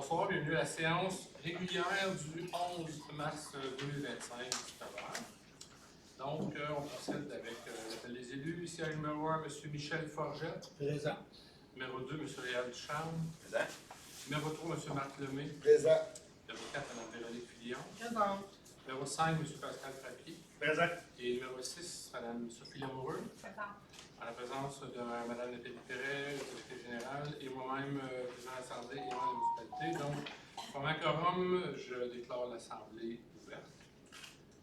Bonsoir, bienvenue à la séance régulière du 11 mars 2025 du Faveur. Donc, on procède avec les élus. Ici, à numéro 1, M. Michel Forgette. Présent. Numéro 2, M. Réal Ducharme. Présent. Numéro 3, M. Marc Lemay. Présent. Numéro 4, Mme Véronique Fillon. Présent. Numéro 5, M. Pascal Papier. Présent. Et numéro 6, Mme Sophie Lamoureux. Présent. En la présence de Mme Nathalie Perret, secrétaire générale, et moi-même, président de l'Assemblée et membre de la municipalité. Donc, comme un quorum, je déclare l'Assemblée ouverte.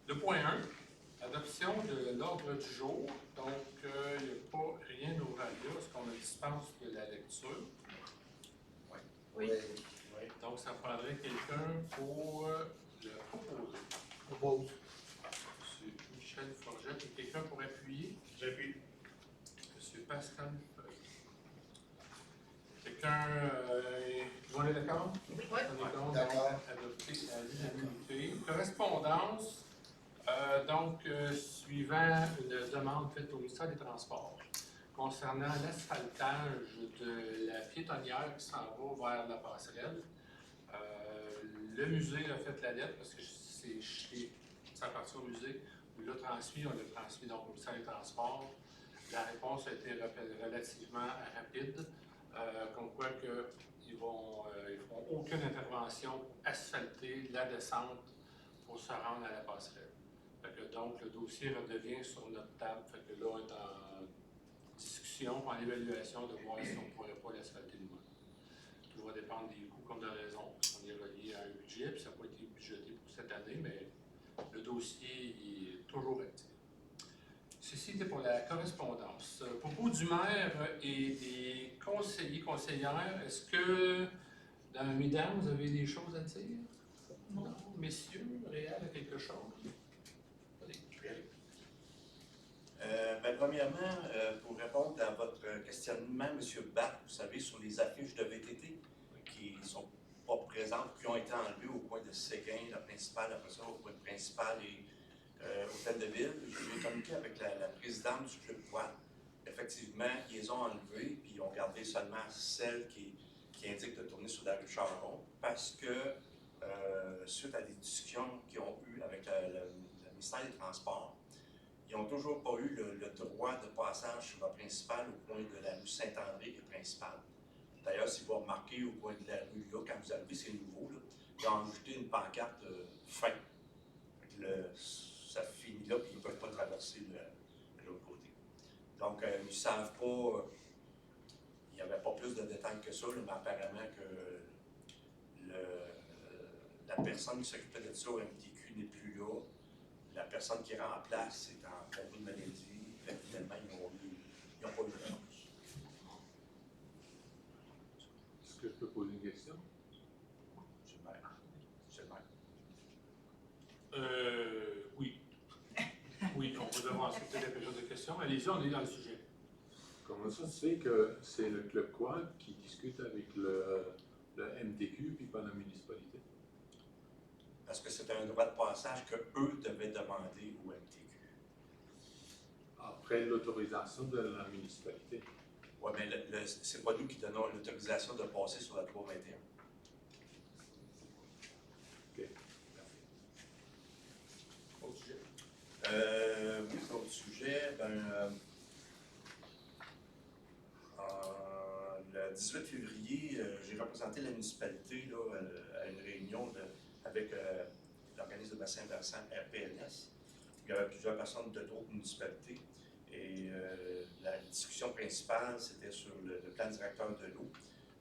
Le point 1, adoption de l'ordre du jour. Donc, il n'y a pas rien d'oral là. Est-ce qu'on a dispense de la lecture? Oui. Donc, ça prendrait quelqu'un pour le proposer. Propose. M. Michel Forgette, et quelqu'un pour appuyer? J'appuie. M. Pascal Feuille. Quelqu'un on est d'accord? Oui. On est donc D'accord. adopté à l'unanimité. Correspondance, suivant une demande faite au ministère des Transports concernant l'asphaltage de la piétonnière qui s'en va vers la passerelle. Le musée a fait la lettre parce que ça appartient au musée. On l'a transmis donc au ministère des Transports. La réponse a été relativement rapide, comme quoi qu'ils ne feront aucune intervention pour asphalter la descente pour se rendre à la passerelle. Fait que donc, le dossier redevient sur notre table. Fait que là, on est en discussion, en évaluation de voir si on ne pourrait pas l'asphalter nous-mêmes. Tout va dépendre des coûts comme de raison, parce qu'on est relié à un budget, puis ça n'a pas été budgété pour cette année, mais le dossier est toujours actif. Ceci était pour la correspondance. Propos du maire et des conseillers, conseillères, est-ce que, mesdames, vous avez des choses à dire? Non. Messieurs, Réal a quelque chose? Premièrement, pour répondre à votre questionnement, M. Bach, vous savez, sur les affiches de VTT qui ne sont pas présentes, qui ont été enlevées au coin de Séguin, la principale, après ça, au coin principal et Hôtel de Ville. J'ai communiqué avec la présidente du Club Poil. Effectivement, ils les ont enlevées, puis ils ont gardé seulement celles qui indiquent de tourner sur la rue Charbon, parce que, suite à des discussions qu'ils ont eues avec le ministère des Transports, ils n'ont toujours pas eu le droit de passage sur la principale au coin de la rue Saint-André et principale. D'ailleurs, si vous remarquez au coin de la rue là, quand vous arrivez, c'est nouveau, là, ils ont ajouté une pancarte fin. Ça finit là, puis ils ne peuvent pas traverser de l'autre côté. Donc, ils ne savent pas, il n'y avait pas plus de détails que ça, là, mais apparemment que la personne qui s'occupait de ça au MTQ n'est plus là. La personne qui remplace est en congé de maladie. Finalement, ils n'ont pas eu de réponse. Est-ce que je peux poser une question? C'est le maire. C'est le maire. Oui. Oui, on peut devoir accepter la période de questions. Allez-y, on est dans le sujet. Comment ça se fait que c'est le Club Quad qui discute avec le MTQ puis pas la municipalité? Parce que c'est un droit de passage qu'eux devaient demander au MTQ. Après l'autorisation de la municipalité. Oui, mais c'est pas nous qui donnons l'autorisation de passer sur la 321. OK. Autre sujet. Oui, autre sujet, le 18 février, j'ai représenté la municipalité là, à une réunion avec l'organisme de bassin versant RPNS. Il y avait plusieurs personnes de d'autres municipalités. Et la discussion principale, c'était sur le plan directeur de l'eau,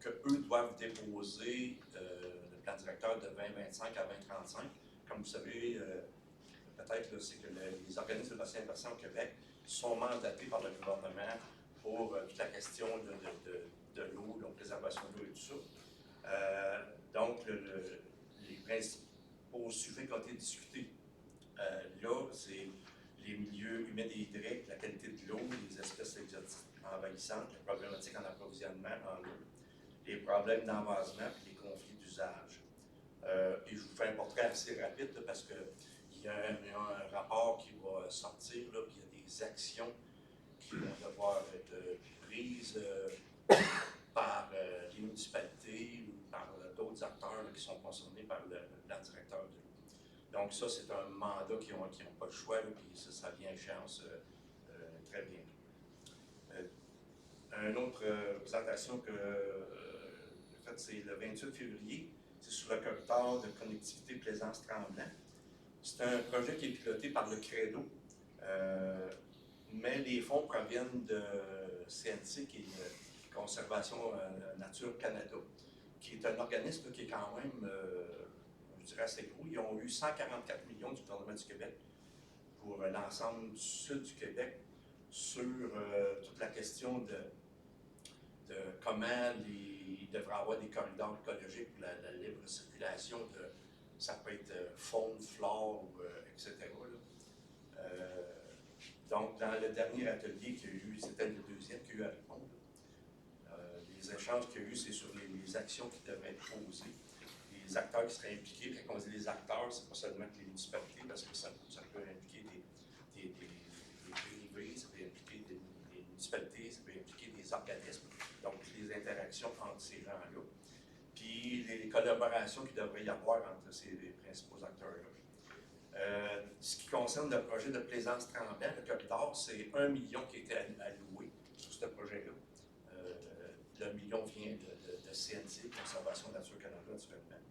qu'eux doivent déposer le plan directeur de 2025 à 2035. Comme vous savez, peut-être, c'est que les organismes de bassin versant au Québec sont mandatés par le gouvernement pour toute la question de l'eau, la préservation de l'eau et tout ça. Donc, les principaux sujets qui ont été discutés là, c'est les milieux humides et hydriques, la qualité de l'eau, les espèces exotiques envahissantes, les problématiques en approvisionnement en eau, les problèmes d'envasement et les conflits d'usage. Et je vous fais un portrait assez rapide là, parce qu'il y a un rapport qui va sortir, là, puis il y a des actions qui vont devoir être prises par les municipalités ou par d'autres acteurs Donc ça, c'est un mandat qui n'ont pas le choix, là, puis ça vient à échéance très bien. Une autre présentation que en fait, c'est le 28 février, c'est sur le corridor de connectivité Plaisance-Tremblant. C'est un projet qui est piloté par le Credo, mais les fonds proviennent de CNC, qui est Conservation Nature Canada, qui est un organisme là, qui est quand même, je dirais, assez gros. Ils ont eu 144 millions du gouvernement du Québec pour l'ensemble du sud du Québec sur toute la question de comment il devrait avoir des corridors écologiques pour la libre circulation de, ça peut être faune, flore, etc. Donc, dans le dernier atelier qu'il y a eu, c'était le deuxième qu'il y a eu à répondre, les échanges qu'il y a eu, c'est sur les actions qui devraient être posées, les acteurs qui seraient impliqués. Quand on dit les acteurs, c'est pas seulement que les municipalités, parce que ça peut impliquer des privés, ça peut impliquer des municipalités, ça peut impliquer des organismes. Donc, les interactions entre ces gens-là. Puis, les collaborations qu'il devrait y avoir entre ces principaux acteurs-là. Ce qui concerne le projet de Plaisance-Tremblant, le corridor, c'est 1 million qui a été alloué sur ce projet-là. Le million vient de CNC, Conservation Nature Canada, naturellement.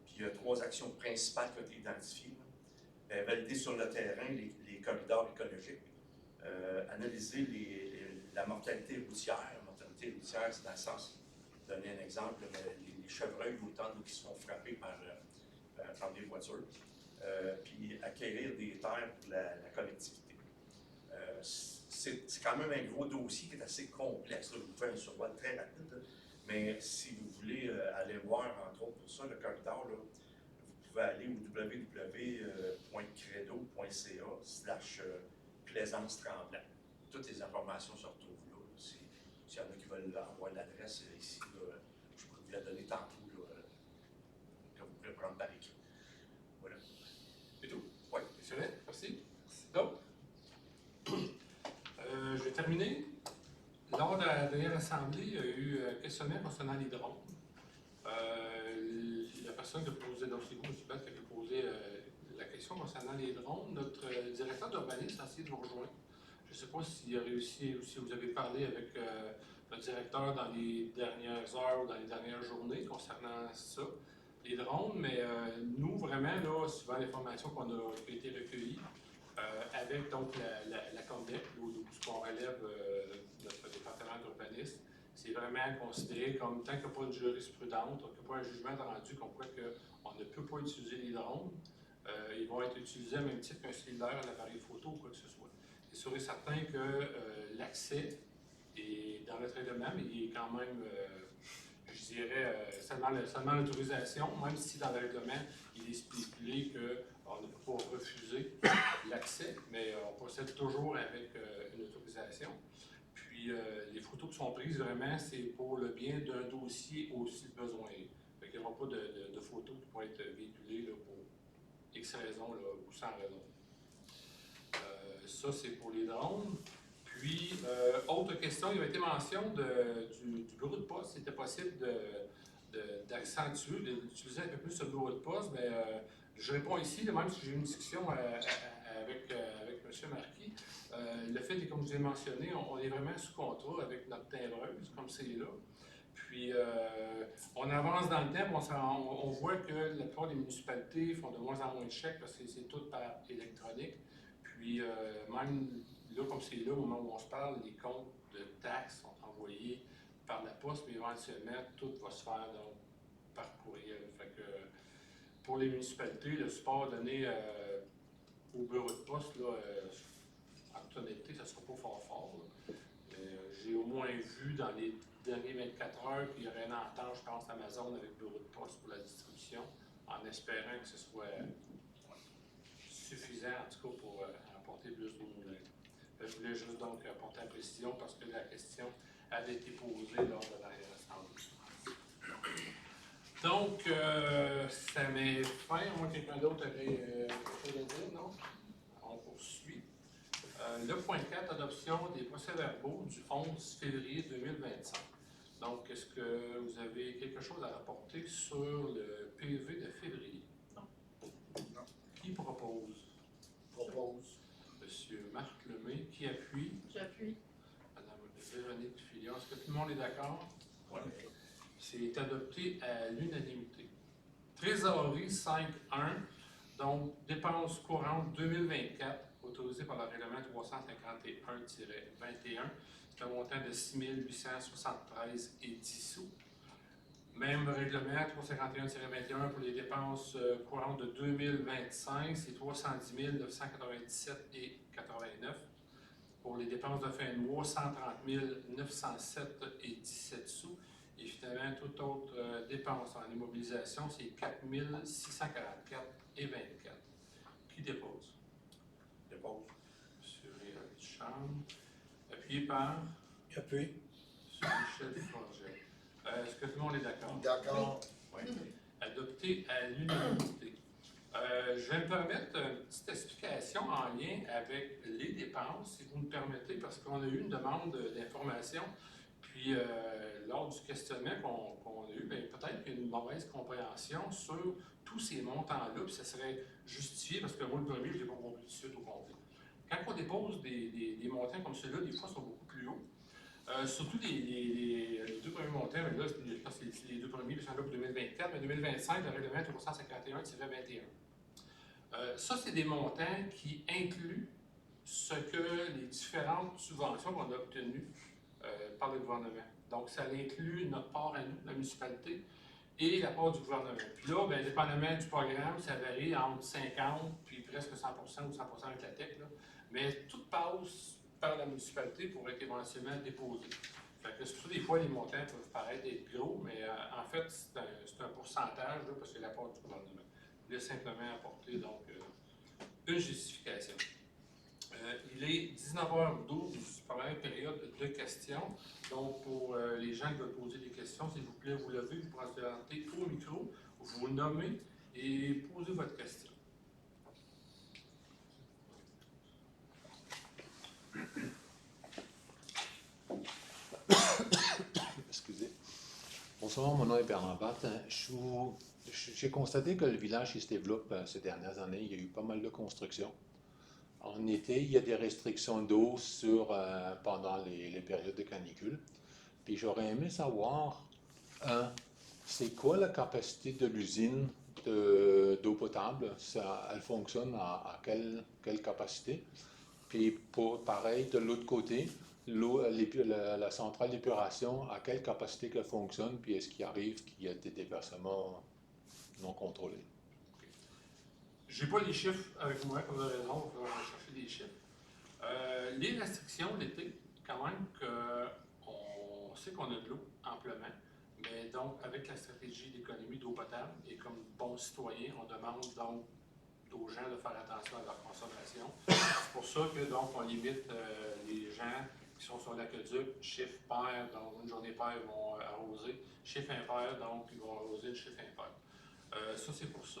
Puis il y a 3 actions principales qui ont été identifiées. Valider sur le terrain les corridors écologiques, analyser la mortalité routière. La mortalité routière, c'est dans le sens, donner un exemple, les chevreuils autant qui se font frapper par des voitures. Puis acquérir des terres pour la collectivité. C'est quand même un gros dossier qui est assez complexe. Là. Je vous fais un survol très rapide, là. Mais si vous voulez aller voir, entre autres, pour ça, le corridor, là, vous pouvez aller au www.credo.ca/Plaisance-Tremblant. Toutes les informations se retrouvent là. S'il y en a qui veulent avoir l'adresse ici, là, je pourrais vous la donner tantôt, là, que vous pourrez prendre par écrit. Voilà. C'est tout? Oui. Excellent, merci. D'autres? Je vais terminer. Lors de la dernière assemblée, il y a eu un questionnaire concernant les drones. La personne qui a posé, donc c'est vous, M. Beth, qui a posé la question concernant les drones. Notre directeur d'urbanisme a essayé de vous rejoindre. Je ne sais pas s'il a réussi ou si vous avez parlé avec notre directeur dans les dernières heures ou dans les dernières journées concernant ça, les drones, mais nous, vraiment, là, suivant l'information qui a été recueillie, avec donc la COMDEC, où on relève notre département d'urbanisme, c'est vraiment considéré comme, tant qu'il n'y a pas de jurisprudence, tant qu'il n'y a pas un jugement rendu comme quoi qu'on ne peut pas utiliser les drones, ils vont être utilisés à même titre qu'un cellulaire, un appareil photo ou quoi que ce soit. C'est sûr et certain que l'accès est dans notre règlement, mais il est quand même, je dirais, seulement l'autorisation, même si dans le règlement, il est stipulé qu'on ne peut pas refuser l'accès, mais on procède toujours avec une autorisation. Puis les photos qui sont prises, vraiment, c'est pour le bien d'un dossier aussi besoin. Il n'y aura pas de photos qui pourraient être véhiculées là, pour X raisons là, ou sans raison. Ça, c'est pour les drones. Puis, autre question, il y avait été mention du bureau de poste. C'était possible d'accentuer, d'utiliser un peu plus ce bureau de poste. Mais je réponds ici, même si j'ai eu une discussion avec M. Marquis. Le fait est, comme je vous ai mentionné, on est vraiment sous contrat avec notre timbreuse, comme c'est là. Puis, on avance dans le temps, on voit que la plupart des municipalités font de moins en moins de chèques parce que c'est tout par électronique. Puis, même là, comme c'est là, au moment où on se parle, les comptes de taxes sont envoyés par la poste, mais éventuellement, tout va se faire donc, par courriel. Fait que, pour les municipalités, le support donné au bureau de poste, là, en toute honnêteté, ça ne sera pas fort. J'ai au moins vu dans les dernières 24 heures qu'il y aurait une entente, je pense, Amazon avec le bureau de poste pour la distribution, en espérant que ce soit suffisant, en tout cas, pour apporter plus d'eau moulin. Je voulais juste donc apporter la précision parce que la question avait été posée lors de la assemblée. Donc, ça met fin, à moins que quelqu'un d'autre avait quelque chose à dire, non? On poursuit. Le point 4, adoption des procès-verbaux du 11 février 2025. Donc, est-ce que vous avez quelque chose à rapporter sur le PV de février? Non. Qui Marc Lemay, qui appuie. J'appuie. Madame Véronique Fillon. Est-ce que tout le monde est d'accord? Oui. C'est adopté à l'unanimité. Trésorerie 5.1, donc dépenses courantes 2024, autorisées par le règlement 351-21. C'est un montant de 6 873 et 10 sous. Même règlement 351-21 pour les dépenses courantes de 2025, c'est 310 997 et 89. Pour les dépenses de fin de mois, 130 907 et 17 sous. Et finalement, toute autre dépense en immobilisation, c'est 4 644 et 24. Qui dépose? Dépose. M. Réal Ducharme. Appuyé par J'appuie. M. Michel Forget. Est-ce que tout le monde est d'accord? D'accord. Oui. Adopté à l'unanimité. Je vais me permettre une petite explication en lien avec les dépenses, si vous me permettez, parce qu'on a eu une demande d'information. Puis, lors du questionnement qu'on a eu, peut-être qu'il y a une mauvaise compréhension sur tous ces montants-là, puis ça serait justifié, parce que moi, le premier, je ne l'ai pas compris tout de suite au complet. Quand on dépose des montants comme ceux-là, des fois, ils sont beaucoup plus hauts. Surtout les deux premiers montants, mais là, je pense que c'est les deux premiers, qui sont là pour 2024, mais 2025, le règlement 351-21. Ça, c'est des montants qui incluent ce que les différentes subventions qu'on a obtenues par le gouvernement. Donc, ça inclut notre part à nous, la municipalité, et la part du gouvernement. Puis là, bien, dépendamment du programme, ça varie entre 50 puis presque 100% ou 100% avec la TEC. Là. Mais tout passe par la municipalité pour être éventuellement déposé. Fait que c'est pour ça des fois, les montants peuvent paraître être gros, mais en fait, c'est un pourcentage, là, parce que c'est la part du gouvernement. Je voulais simplement apporter donc une justification. Il est 19h12, première période de questions. Donc, pour les gens qui veulent poser des questions, s'il vous plaît, vous levez, vous présentez au micro, vous nommez et posez votre question. Excusez. Bonsoir, mon nom est Bernard Batte. J'ai constaté que le village qui se développe ces dernières années, il y a eu pas mal de constructions. En été, il y a des restrictions d'eau pendant les périodes de canicule. Puis j'aurais aimé savoir, c'est quoi la capacité de l'usine d'eau potable? Elle fonctionne à quelle capacité? Puis pareil, de l'autre côté, la centrale d'épuration, à quelle capacité qu'elle fonctionne? Puis est-ce qu'il arrive qu'il y a des déversements non contrôlés? Je n'ai pas les chiffres avec moi, comme vous avez raison, il faudra chercher des chiffres. Les restrictions l'été, quand même, on sait qu'on a de l'eau amplement, mais donc avec la stratégie d'économie d'eau potable, et comme bons citoyens, on demande donc aux gens de faire attention à leur consommation. C'est pour ça que donc on limite les gens qui sont sur l'aqueduc, chiffre pair, donc une journée paire, ils vont arroser, chiffre impair, donc ils vont arroser le chiffre impair. Ça, c'est pour ça.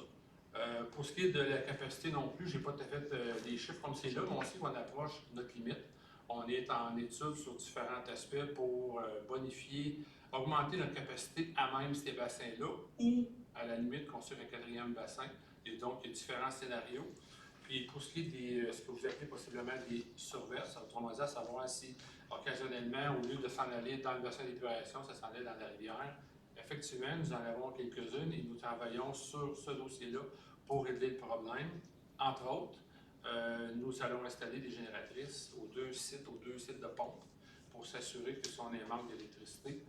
Pour ce qui est de la capacité non plus, je n'ai pas tout à fait des chiffres comme c'est là, mais on sait qu'on approche notre limite. On est en étude sur différents aspects pour bonifier, augmenter notre capacité à même ces bassins-là ou, à la limite, construire un quatrième bassin. Et donc, il y a différents scénarios. Puis, pour ce qui est de ce que vous appelez possiblement des surverses, autrement dit, à savoir si, occasionnellement, au lieu de s'en aller dans le bassin d'épuration, ça s'en allait dans la rivière. Effectivement, nous en avons quelques-unes et nous travaillons sur ce dossier-là pour régler le problème. Entre autres, nous allons installer des génératrices aux deux sites de pompe pour s'assurer que si on a un manque d'électricité,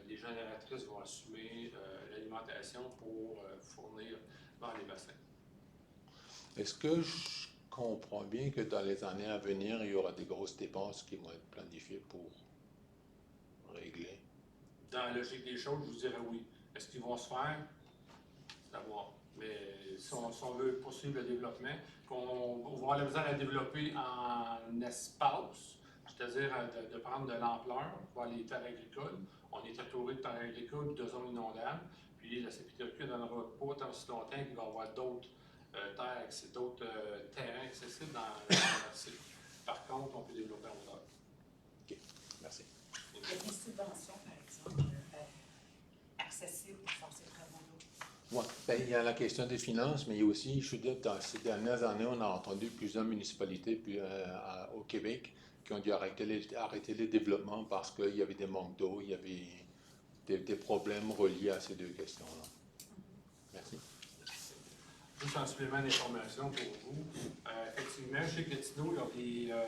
les génératrices vont assumer l'alimentation pour fournir dans les bassins. Est-ce que je comprends bien que dans les années à venir, il y aura des grosses dépenses qui vont être planifiées pour régler? Dans la logique des choses, je vous dirais oui. Est-ce qu'ils vont se faire? C'est à voir. Mais si on veut poursuivre le développement, qu'on va avoir la misère à développer en espace, c'est-à-dire de prendre de l'ampleur, voir les terres agricoles. On est entouré de terres agricoles et de zones inondables. Puis la CPTQ ne donnera pas tant si longtemps qu'il va y avoir d'autres terrains accessibles dans la site. Par contre, on peut développer en hauteur. OK. Merci. Il y a des subventions, par exemple, accessibles pour faire ces travaux-là. Ouais, ben, il y a la question des finances, mais il y a aussi, je veux dire, dans ces dernières années, on a entendu plusieurs municipalités au Québec qui ont dû arrêter les développements parce qu'il y avait des manques d'eau, il y avait des problèmes reliés à ces deux questions-là. Merci. Juste en supplément d'information pour vous, effectivement, chez Gatineau, il y a des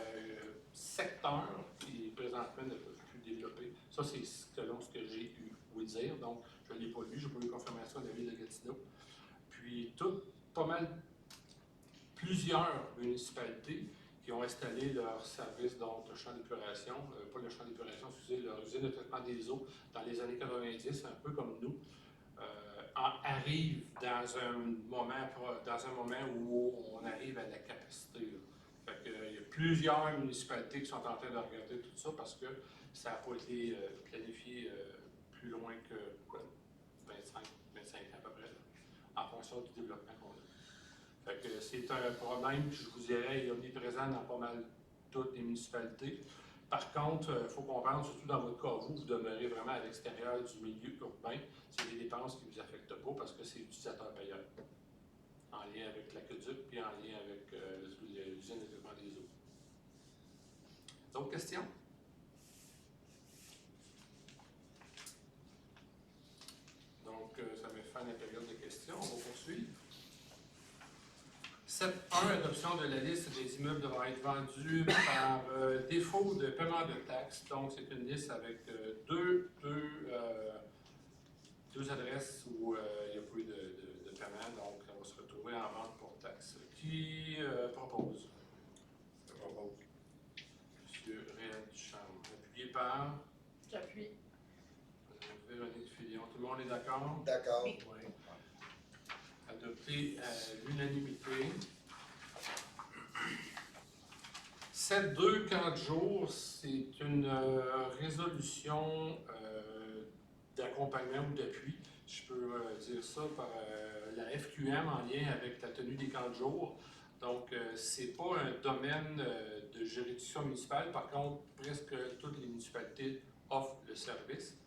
secteurs qui présentement ne peuvent plus développer. Ça, c'est selon ce que j'ai eu vous dire. Donc, je ne l'ai pas lu, je n'ai pas eu confirmation de la ville de Gatineau. Puis, pas mal, plusieurs municipalités qui ont installé leur service, donc le champ d'épuration, pas le champ d'épuration, excusez, leur usine de traitement des eaux dans les années 90, un peu comme nous. Arrive dans un moment où on arrive à la capacité. Fait que, il y a plusieurs municipalités qui sont en train de regarder tout ça parce que ça n'a pas été planifié plus loin que 25 ans à peu près, là, en fonction du développement qu'on a. Fait que c'est un problème, je vous dirais, est omniprésent dans pas mal toutes les municipalités. Par contre, il faut comprendre, surtout dans votre cas, vous demeurez vraiment à l'extérieur du milieu urbain. C'est des dépenses qui ne vous affectent pas parce que c'est l'utilisateur payeur, en lien avec l'aqueduc puis en lien avec l'usine de traitement des eaux. D'autres questions? Donc, ça met fin à la période de questions. On va poursuivre. 7.1, adoption de la liste des immeubles devant être vendus par défaut de paiement de taxes. Donc, c'est une liste avec deux adresses où il n'y a pas eu de paiement. Donc, on va se retrouver en vente pour taxes. Qui propose? Je propose. M. Réal Duchamp. Appuyé par J'appuie. Véronique Fillon. Tout le monde est d'accord? D'accord. Oui. Adopté à l'unanimité. 7.2, 40 jours, c'est une résolution d'accompagnement ou d'appui, je peux dire ça, par la FQM en lien avec la tenue des 40 jours. Donc, ce n'est pas un domaine de juridiction municipale. Par contre, presque toutes les municipalités offrent le service.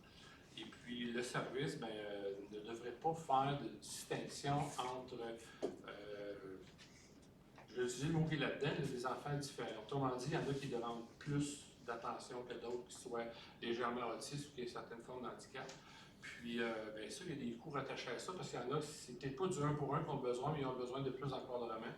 Et puis, le service ne devrait pas faire de distinction entre, je vais utiliser le mot qui est là-dedans, des enfants différents. Autrement dit, il y en a qui demandent plus d'attention que d'autres, qui soient légèrement autistes ou qui aient certaines formes d'handicap. Puis, bien sûr, il y a des coûts rattachés à ça, parce qu'il y en a, c'est peut-être pas du 1 pour 1 qu'on a besoin, mais ils ont besoin de plus d'encadrement.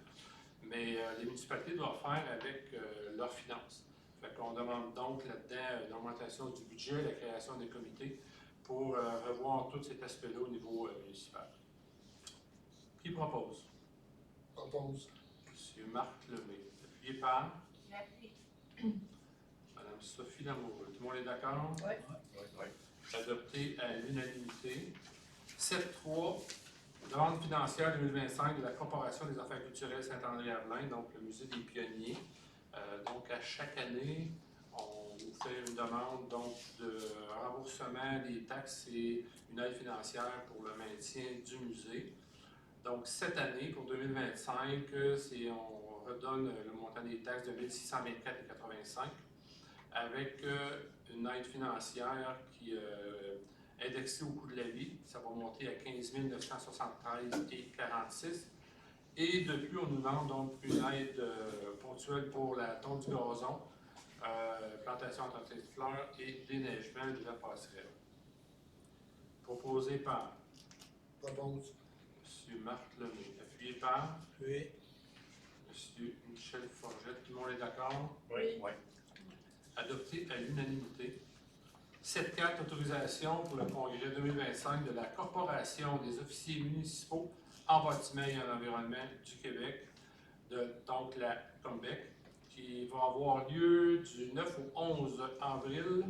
Mais les municipalités doivent faire avec leurs finances. Fait qu'on demande donc là-dedans l'augmentation du budget, la création des comités, pour revoir tout cet aspect-là au niveau municipal. Qui propose? Propose. M. Marc Lemay. Appuyé par J'appuie. Mme Sophie Lamoureux. Tout le monde est d'accord? Oui. Oui. Adopté à l'unanimité. 7.3, demande financière 2025 de la Corporation des affaires culturelles Saint-André-Arlin, donc le Musée des Pionniers. Donc, à chaque année, on vous fait une demande donc, de remboursement des taxes et une aide financière pour le maintien du musée. Donc, cette année, pour 2025, on redonne le montant des taxes de 1 624,85 avec une aide financière qui est indexée au coût de la vie. Ça va monter à 15 973,46 Et de plus, on nous demande donc une aide ponctuelle pour la tonte du gazon, plantation entretien de fleurs et déneigement de la passerelle. Proposé par Propose. M. Marc Lemay, appuyé par Oui. M. Michel Forgette. Tout le monde est d'accord? Oui. Oui. Adopté à l'unanimité. 7.4, autorisation pour le congrès 2025 de la Corporation des officiers municipaux en bâtiment et en environnement du Québec, donc la COMBEC, qui va avoir lieu du 9 au 11 avril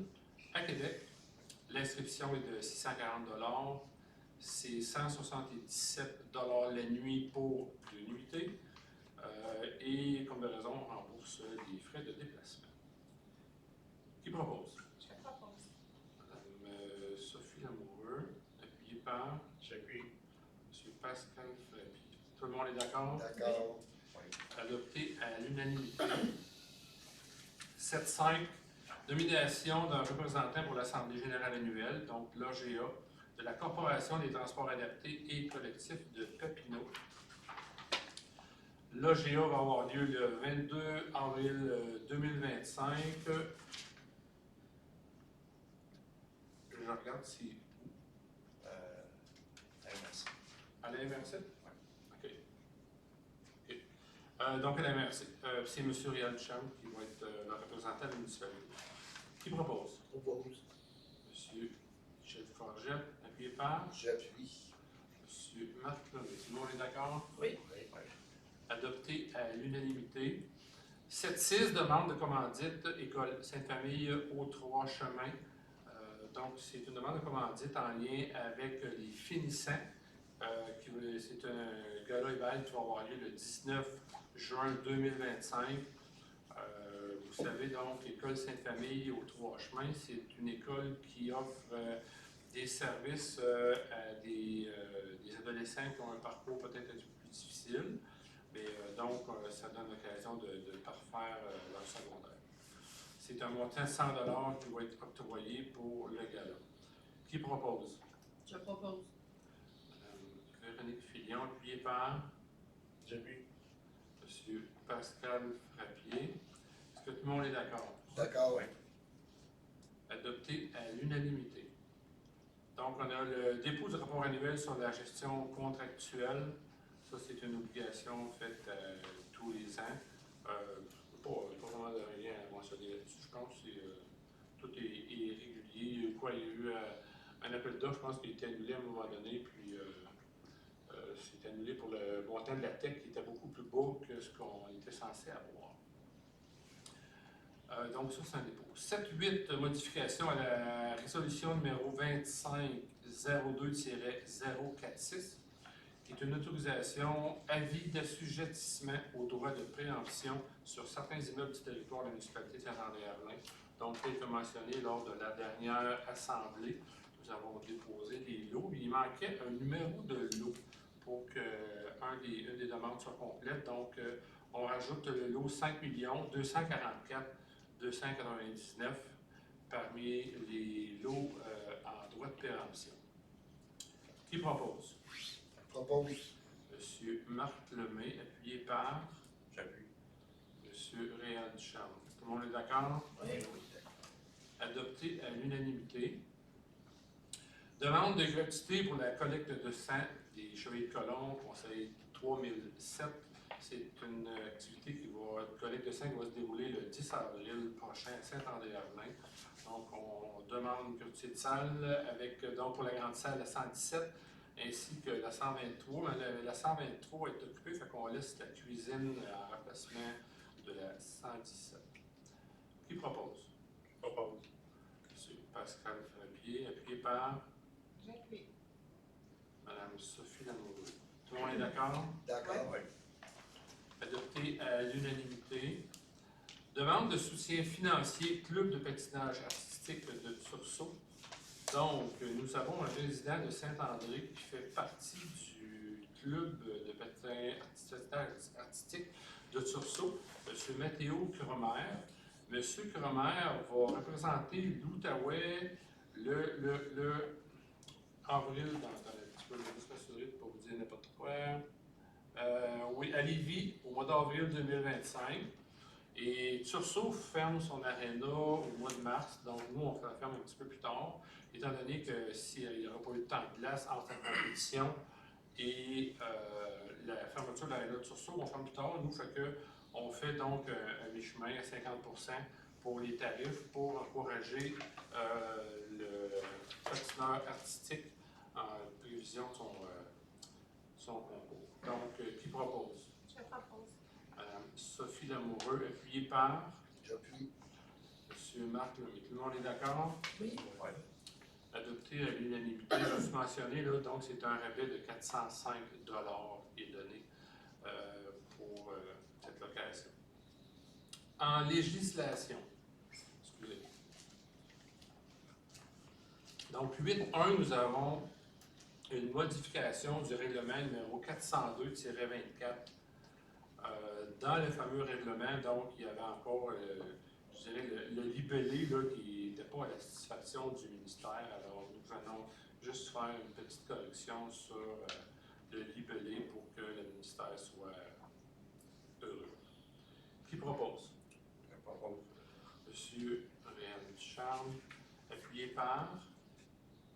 à Québec. L'inscription est de 640 $. C'est 177 $ la nuit pour deux nuitées. Et comme de raison, on rembourse les frais de déplacement. Qui propose? Je propose. Madame Sophie Lamoureux, appuyée par J'appuie. M. Pascal Frappy. Tout le monde est d'accord? D'accord. Adopté à l'unanimité. 7.5, nomination d'un représentant pour l'Assemblée générale annuelle, donc l'AGA, de la Corporation des transports adaptés et collectifs de Papineau. L'AGA va avoir lieu le 22 avril 2025. Je regarde si... Merci. À la MRC? OK. Donc, à la MRC. C'est M. Réal Duchamp qui va être le représentant de la municipalité. Qui propose? Propose. M. Michel Forget, appuyé par J'appuie. M. Marc Lemay. Tout le monde est d'accord? Oui. Adopté à l'unanimité. 7-6, demande de commandite, École Sainte-Famille aux Trois Chemins. Donc, c'est une demande de commandite en lien avec les finissants. C'est un gala éval qui va avoir lieu le 19 juin 2025. Vous savez donc, l'École Sainte-Famille aux Trois Chemins, c'est une école qui offre des services à des adolescents qui ont un parcours peut-être un petit peu plus difficile. Mais donc, ça donne l'occasion de parfaire leur secondaire. C'est un montant de 100 $ qui va être octroyé pour le gala. Qui propose? Je propose. Véronique Filion, appuyée par J'appuie. M. Pascal Frappier. Est-ce que tout le monde est d'accord? D'accord. Oui. Adopté à l'unanimité. Donc, on a le dépôt du rapport annuel sur la gestion contractuelle. Ça, c'est une obligation faite tous les ans. Pas vraiment de rien à mentionner là-dessus. Je pense que tout est régulier. Il y a eu un appel d'offres, je pense, qui a été annulé à un moment donné, puis c'est annulé pour le montant de la tech qui était beaucoup plus bas que ce qu'on était censé avoir. Donc, ça, c'est un dépôt. 7-8, modification à la résolution numéro 2502-046, qui est une autorisation avis d'assujettissement au droit de préemption sur certains immeubles du territoire de la municipalité de Saint-André-Arlin. Donc, tel que mentionné lors de la dernière assemblée, nous avons déposé des lots. Il manquait un numéro de lot pour qu'une des demandes soit complète. Donc, on rajoute le lot 5 244 299 parmi les lots en droit de préemption. Qui propose? Propose. Monsieur Marc Lemay, appuyé par J'appuie. Monsieur Réal Duchamp. Tout le monde est d'accord? Oui. Adopté à l'unanimité. Demande de gratuité pour la collecte de sang des Chevaliers de Colomb, Conseil 3007. C'est une activité collecte de sang qui va se dérouler le 10 avril prochain à Saint-André-Arlin. Donc, on demande une gratuité de salle donc pour la grande salle la 117 ainsi que la 123. Mais la 123 est occupée, fait qu'on laisse la cuisine en remplacement de la 117. Qui propose? Propose. M. Pascal Frappier, appuyé par J'appuie. Mme Sophie Lamoureux. Tout le monde est d'accord? D'accord. Oui. Adopté à l'unanimité. Demande de soutien financier, club de patinage artistique de Tursault. Donc, nous avons un résident de Saint-André qui fait partie du club de patinage artistique de Tursault, M. Mathéo Cromer. M. Cromer va représenter l'Outaouais le avril, dans un petit peu, je vais juste m'assurer pour vous dire n'importe quoi. Oui, à Lévis, au mois d'avril 2025. Et Tursault ferme son aréna au mois de mars, donc nous, on la ferme un petit peu plus tard, étant donné que s'il n'y aura pas eu de temps de glace entre la compétition et la fermeture de l'aréna de Tursault, on ferme plus tard. Nous, on fait donc un mi-chemin à 50% pour les tarifs pour encourager le patineur artistique en prévision de son concours. Donc, qui propose? Je propose. Madame Sophie Lamoureux, appuyée par J'appuie. M. Marc Lemay. Tout le monde est d'accord? Oui. Oui. Adopté à l'unanimité. Je vous mentionné, là, donc c'est un rabais de 405 $ qui est donné pour cette location. En législation, excusez. Donc, 8.1, nous avons une modification du règlement numéro 402-24. Dans le fameux règlement, donc, il y avait encore, je dirais, le libellé là, qui n'était pas à la satisfaction du ministère. Alors, nous venons juste faire faire une petite correction sur le libellé pour que le ministère soit heureux. Qui propose? Je propose. Monsieur Réal Ducharme, appuyé par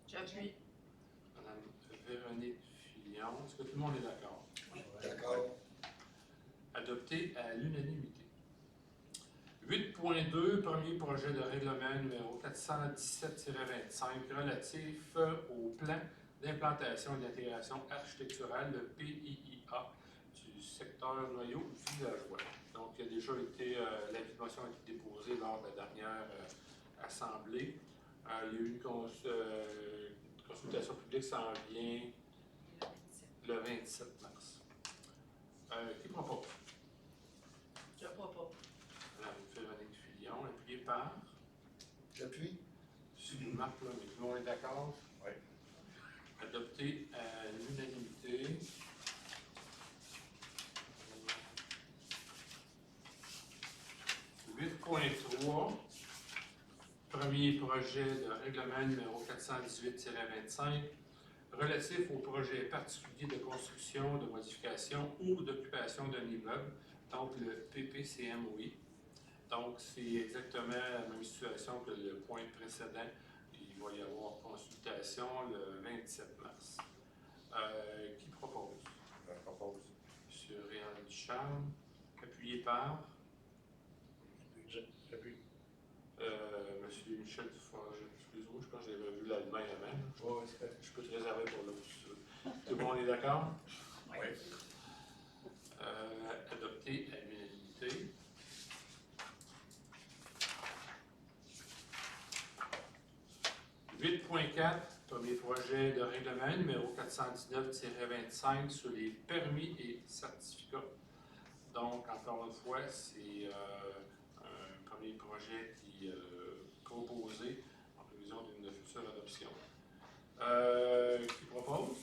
J'appuie. Madame Véronique Fillon. Est-ce que tout le monde est d'accord? D'accord. Adopté à l'unanimité. 8.2, premier projet de règlement numéro 417-25 relatif au plan d'implantation et d'intégration architecturale, le PIIA, du secteur noyau villageois. Donc, il a déjà été, la motion a été déposée lors de la dernière assemblée. Il y a eu une consultation publique, ça en vient le 27 mars. Qui propose? Je propose. Madame Véronique Fillon, appuyée par J'appuie. M. Marc Lemay. Tout le monde est d'accord? Oui. Adopté à l'unanimité. « 8.3, premier projet de règlement numéro 418-25 relatif au projet particulier de construction, de modification ou d'occupation d'un immeuble, donc le PPCMOI. Donc, c'est exactement la même situation que le point précédent. Il va y avoir consultation le 27 mars. Qui propose? Je propose. M. Réal Ducharme, appuyé par J'appuie. M. Michel Duforget. Excusez-moi, je pense que j'avais vu l'allemand avant. Oui, c'est Je peux te réserver pour l'autre. Tout le monde est d'accord? Oui. Adopté à l'unanimité. « 8.4, premier projet de règlement numéro 419-25 sur les permis et certificats. Donc, encore une fois, c'est un premier projet qui est proposé en prévision d'une future adoption. Qui propose?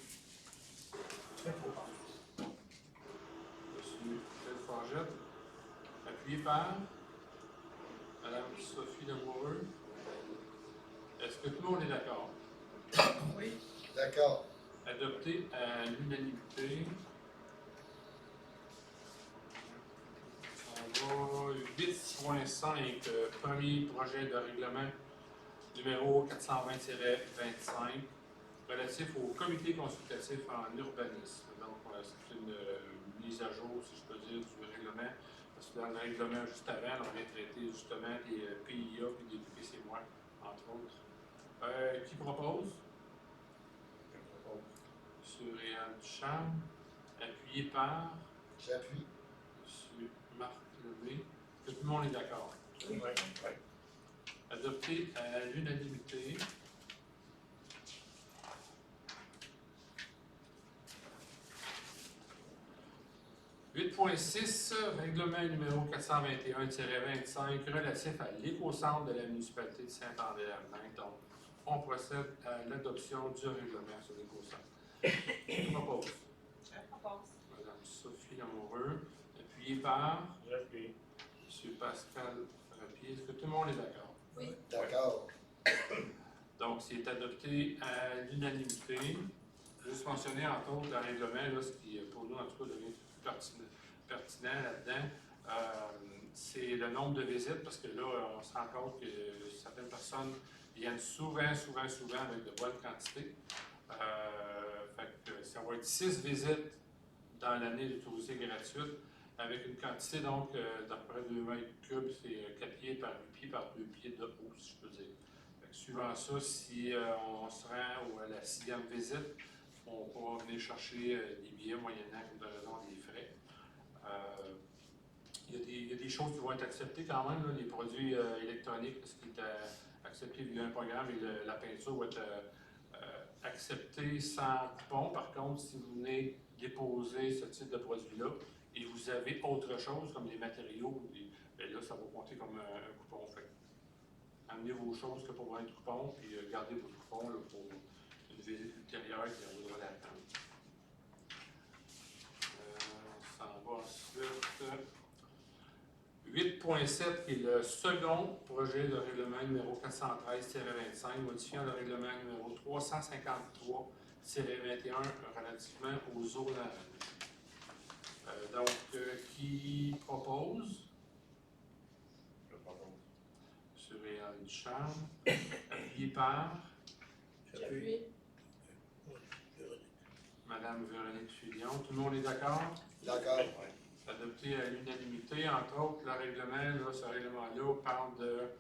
Monsieur Michel Forget, appuyé par Madame Sophie Lamoureux. Est-ce que tout le monde est d'accord? Oui. D'accord. Adopté à l'unanimité. On va 8.5, premier projet de règlement numéro 420-25 relatif au comité consultatif en urbanisme. Donc, c'est une mise à jour, si je peux dire, du règlement. Parce que dans le règlement juste avant, on avait traité justement des PIA et des PPCMOI, entre autres. Qui propose? Je propose. M. Réal Ducharme, appuyé par J'appuie. M. Marc Lemay. Tout le monde est d'accord. Oui. Oui. Adopté à l'unanimité. « 8.6, règlement numéro 421-25 relatif à l'éco-centre de la municipalité de Saint-André-la-Main. Donc, on procède à l'adoption du règlement sur l'éco-centre. Je propose. Je propose. Madame Sophie Lamoureux, appuyée par J'appuie. M. Pascal Rapier. Est-ce que tout le monde est d'accord? Oui. D'accord. Donc, c'est adopté à l'unanimité. Juste mentionner, entre autres, le règlement, là, ce qui, pour nous, en tout cas, devient pertinent là-dedans, c'est le nombre de visites, parce que là, on se rend compte que certaines personnes viennent souvent avec de bonnes quantités. Fait que ça va être 6 visites dans l'année d'autorité gratuite, avec une quantité, donc, d'à peu près 2 mètres cubes, c'est 4 pieds par 8 pieds par 2 pieds de haut, si je peux dire. Fait que suivant ça, si on se rend à la 6e visite, on pourra venir chercher des billets moyennant comme de raison des frais. Il y a des choses qui vont être acceptées quand même, là, les produits électroniques, ce qui est accepté via un programme, et la peinture va être acceptée sans coupon. Par contre, si vous venez déposer ce type de produit-là et vous avez autre chose comme les matériaux, bien là, ça va compter comme un coupon. Fait amenez vos choses que pour un coupon, puis gardez votre coupon là, pour une visite ultérieure qui en vaudra la peine. On s'en va ensuite. 8.7, qui est le second projet de règlement numéro 413-25, modifiant le règlement numéro 353-21 relativement aux zonages. Qui propose? Je propose. M. Réal Ducharme, appuyé par J'appuie. Mme Véronique Filion. Tout le monde est d'accord? D'accord. Ouais. Adopté à l'unanimité. Entre autres, le règlement, là, ce règlement-là parle de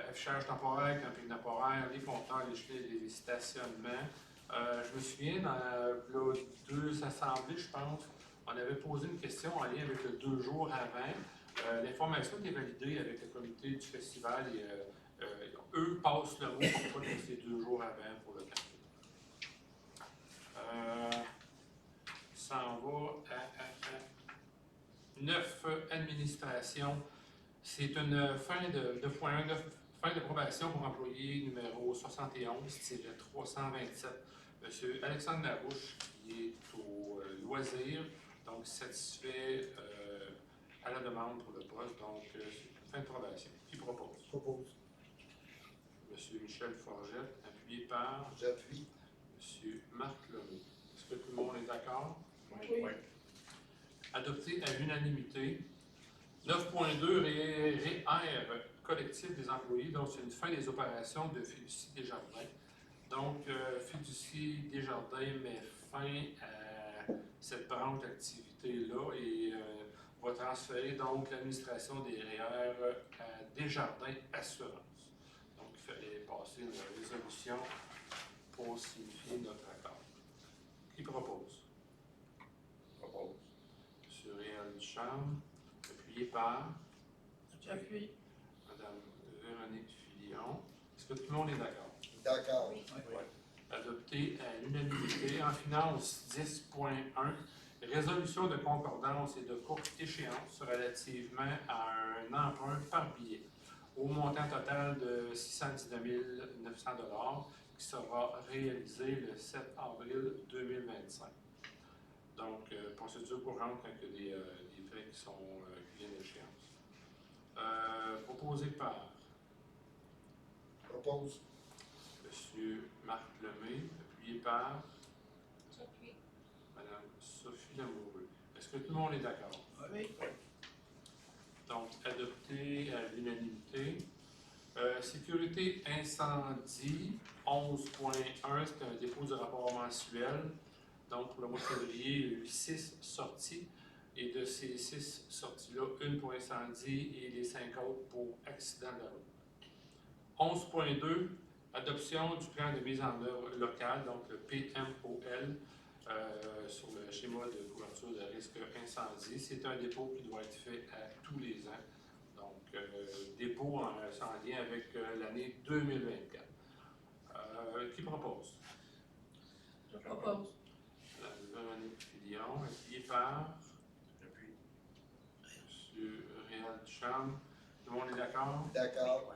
affichage temporaire, camping temporaire, les compteurs, les chenilles et les stationnements. Je me souviens, dans là, 2 assemblées, je pense, on avait posé une question en lien avec le 2 jours avant. L'information était validée avec le comité du festival et eux passent le mot pour pas que c'est 2 jours avant pour le camping. Ça en va à 9 administration. C'est une fin de point 1, fin de probation pour employé numéro 71-327. M. Alexandre Larouche, qui est au loisir, donc satisfait à la demande pour le poste. Donc, c'est une fin de probation. Qui propose? Propose. M. Michel Forgette, appuyé par J'appuie. M. Marc Leroux. Est-ce que tout le monde est d'accord? Oui. Ouais. Adopté à l'unanimité. 9.2, REER collectif des employés, donc c'est une fin des opérations de Fiducie Desjardins. Donc, Fiducie Desjardins met fin à cette branche d'activité-là et va transférer donc l'administration des REER à Desjardins Assurance. Donc, il fallait passer une résolution pour signifier notre accord. Qui propose? Propose. M. Réal Ducharme, appuyé par J'appuie. Mme Véronique Filion. Est-ce que tout le monde est d'accord? D'accord. Ouais. Adopté à l'unanimité. En finance, 10.1, résolution de concordance et de courte échéance relativement à un emprunt par billet au montant total de 619 900 $ qui sera réalisé le 7 avril 2025. Donc, procédure courante quand il y a des frais qui viennent d'échéance. Proposé par Propose. M. Marc Lemay, appuyé par J'appuie. Mme Sophie Lamoureux. Est-ce que tout le monde est d'accord? Oui. Donc, adopté à l'unanimité. Sécurité incendie, 11.1, c'est un dépôt de rapport mensuel. Donc, pour le mois de février, il y a eu 6 sorties. Et de ces 6 sorties-là, une pour incendie et les 5 autres pour accident de la route. 11.2, adoption du plan de mise en œuvre local, donc le PMOL, sur le schéma de couverture de risque incendie. C'est un dépôt qui doit être fait à tous les ans. Donc, dépôt en lien avec l'année 2024. Qui propose? Je propose. Mme Véronique Filion, appuyée par J'appuie. M. Réal Ducharme. Tout le monde est d'accord? D'accord.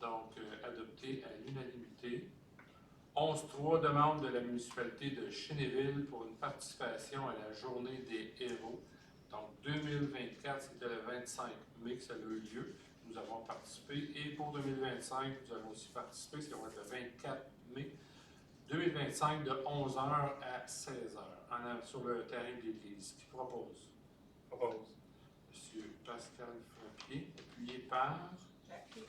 Donc, adopté à l'unanimité. 11.3, demande de la municipalité de Chénéville pour une participation à la Journée des héros. Donc, 2024, c'était le 25 mai que ça a eu lieu. Nous avons participé. Et pour 2025, nous allons aussi participer. Ça va être le 24 mai 2025 de 11h à 16h sur le terrain de l'église. Qui propose? Propose. M. Pascal Frappier, appuyé par J'appuie.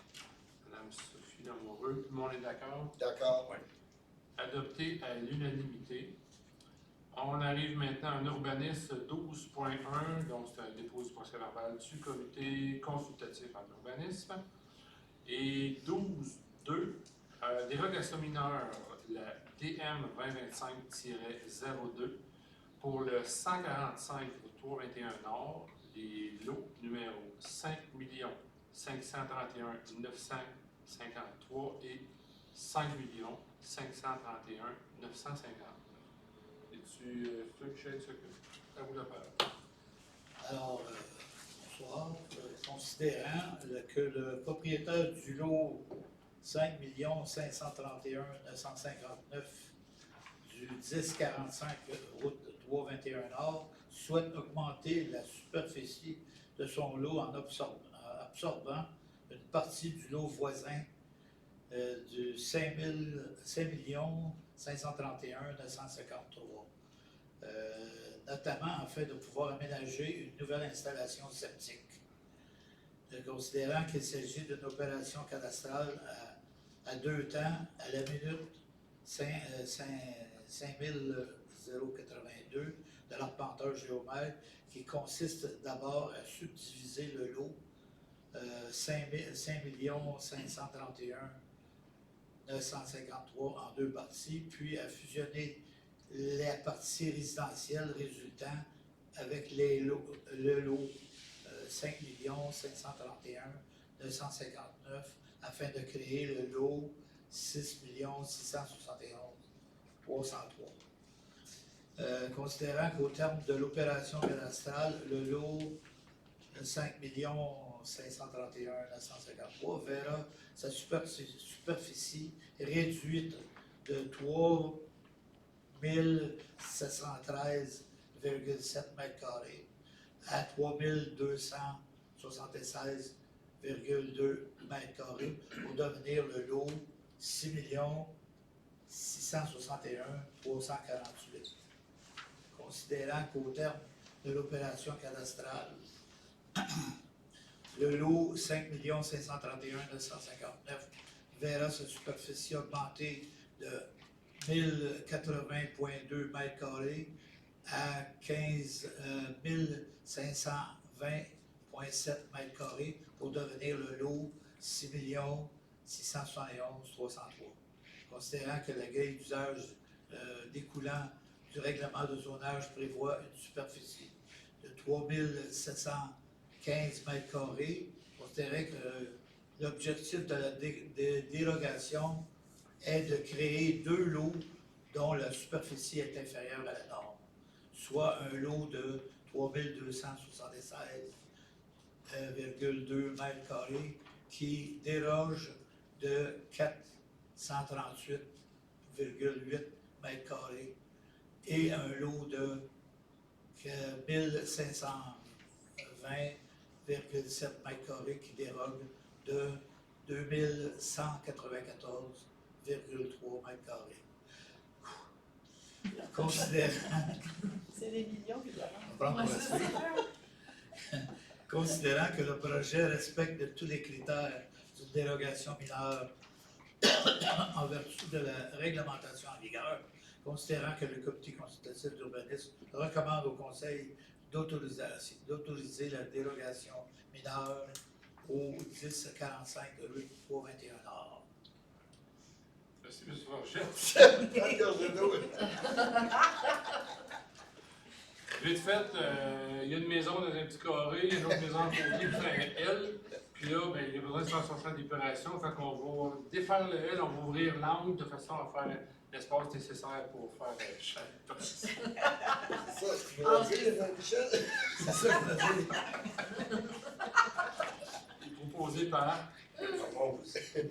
Mme Sophie Lamoureux. Tout le monde est d'accord? D'accord. Ouais. Adopté à l'unanimité. On arrive maintenant à un urbanisme 12.1, donc c'est un dépôt du procès-verbal du comité consultatif en urbanisme. Et 12.2, dérogation mineure, la DM 2025-02, pour le 145 321 Nord, les lots numéro 5 531 953 et 5 531 959. Es-tu Michel, à vous la parole. Alors, bonsoir. Considérant que le propriétaire du lot 5 531 959 du 1045 route 321 Nord souhaite augmenter la superficie de son lot en absorbant une partie du lot voisin du 5 531 953, notamment afin de pouvoir aménager une nouvelle installation septique. Considérant qu'il s'agit d'une opération cadastrale à 2 temps, à la minute 5082 de l'arpenteur géomètre, qui consiste d'abord à subdiviser le lot 5 531 953 en 2 parties, puis à fusionner la partie résidentielle résultant avec le lot 5 531 959 afin de créer le lot 6 671 303. Considérant qu'au terme de l'opération cadastrale, le lot 5 531 953 verra sa superficie réduite de 3 713,7 m² à 3 276,2 m² pour devenir le lot 6 661 348. Considérant qu'au terme de l'opération cadastrale, le lot 5 531 959 verra sa superficie augmenter de 1080,2 m² à 15 520,7 m² pour devenir le lot 6 671 303. Considérant que la grille d'usage découlant du règlement de zonage prévoit une superficie de 3 715 m², considérant que l'objectif de la dérogation est de créer 2 lots dont la superficie est inférieure à la norme, soit un lot de 3 276,2 m² qui déroge de 438,8 m² et un lot de 1520,7 m² qui déroge de 2194,3 m². Considérant C'est des millions, évidemment. Considérant que le projet respecte tous les critères d'une dérogation mineure en vertu de la réglementation en vigueur, considérant que le comité consultatif d'urbanisme recommande au conseil d'autoriser la dérogation mineure au 1045 de rue 321 Nord. Merci, M. Rochette. Encore de l'eau. Vite fait, il y a une maison dans un petit carré, il y a une autre maison en côté qui fait un L. Puis là, ben, il y a besoin de 160 d'épuration. Fait qu'on va défaire le L, on va ouvrir l'angle de façon à faire l'espace nécessaire pour faire chaque partie. C'est ça, ce que tu veux dire, Michel? C'est ça qu'on a dit. Proposé par Propose. M.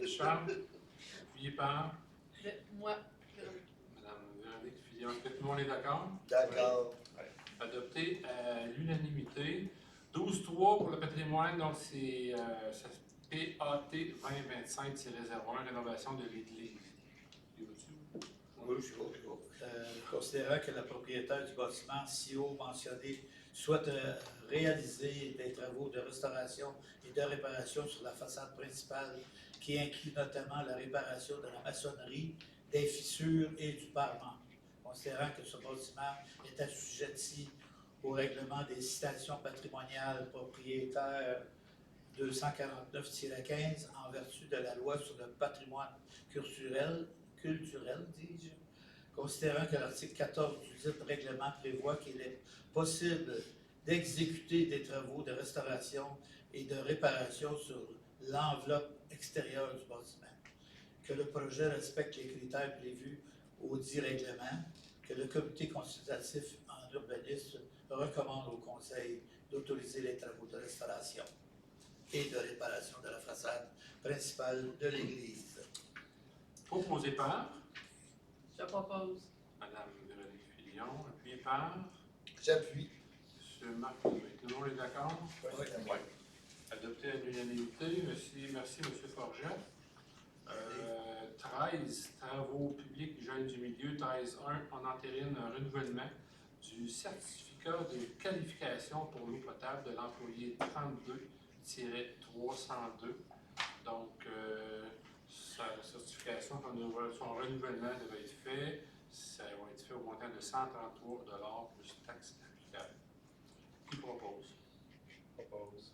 Charles, appuyé par Moi, Mme Véronique Fillon. Est-ce que tout le monde est d'accord? D'accord. Adopté à l'unanimité. 12-3 pour le patrimoine, donc c'est PAT 2025-01, rénovation de l'église. Oui, je vois. Considérant que la propriétaire du bâtiment CIO mentionné souhaite réaliser des travaux de restauration et de réparation sur la façade principale, qui inclut notamment la réparation de la maçonnerie, des fissures et du parement. Considérant que ce bâtiment est assujetti au règlement des citations patrimoniales propriétaires 249-15 en vertu de la loi sur le patrimoine culturel, dis-je, considérant que l'article 14 du dit règlement prévoit qu'il est possible d'exécuter des travaux de restauration et de réparation sur l'enveloppe extérieure du bâtiment, que le projet respecte les critères prévus au dit règlement, que le comité consultatif en urbanisme recommande au conseil d'autoriser les travaux de restauration et de réparation de la façade principale de l'église. Proposé par je propose. Mme Véronique Fillon, appuyé par J'appuie. Monsieur Marc Lemay. Tout le monde est d'accord? Oui. Adopté à l'unanimité. Merci, Monsieur Forget. 13, travaux publics jeunes du milieu. 13.1, on entérine un renouvellement du certificat de qualification pour l'eau potable de l'employé 32-302. Donc, sa certification, son renouvellement devrait être fait. Ça va être fait au montant de 133 plus taxes applicables. Qui propose? Propose.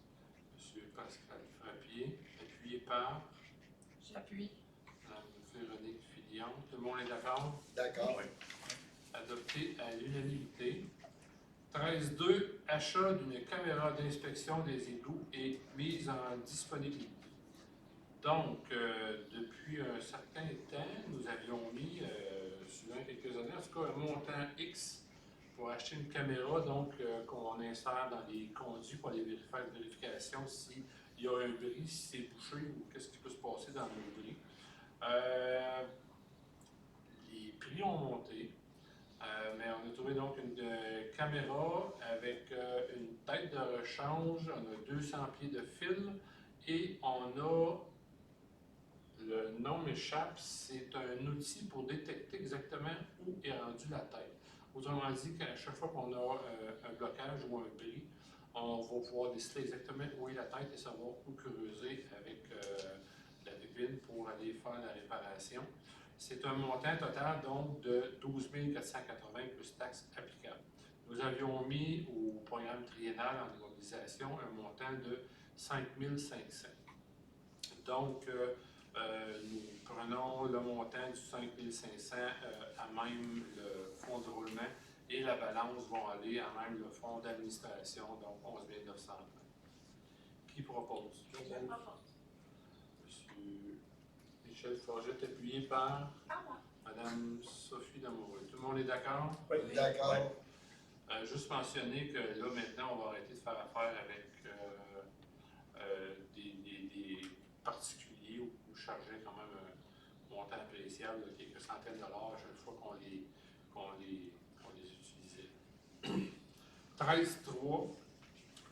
Monsieur Pascal Frappier, appuyé par J'appuie. Mme Véronique Filion. Tout le monde est d'accord? D'accord. Adopté à l'unanimité. 13.2, achat d'une caméra d'inspection des égouts et mise en disponibilité. Donc, depuis un certain temps, nous avions mis, suivant quelques années, en tout cas un montant X pour acheter une caméra, donc qu'on insère dans les conduits pour aller faire une vérification s'il y a un bris, si c'est bouché ou qu'est-ce qui peut se passer dans le bris. Les prix ont monté. Mais on a trouvé donc une caméra avec une tête de rechange, on a 200 pieds de fil et on a, le nom m'échappe, c'est un outil pour détecter exactement où est rendue la tête. Autrement dit, qu'à chaque fois qu'on a un blocage ou un bris, on va pouvoir décider exactement où est la tête et savoir où creuser avec la bobine pour aller faire la réparation. C'est un montant total donc de 12 480 plus taxes applicables. Nous avions mis au programme triennal en immobilisation un montant de 5 500. Donc, nous prenons le montant du 5 500 à même le fonds de roulement et la balance va aller à même le fonds d'administration, donc 11 930. Qui propose? Monsieur Michel Forget, appuyé par Madame Sophie Lamoureux. Tout le monde est d'accord? Oui. D'accord. Juste mentionner que là, maintenant, on va arrêter de faire affaire avec des particuliers où vous chargez quand même un montant appréciable de quelques centaines de dollars à chaque fois qu'on les utilisait. 13.3.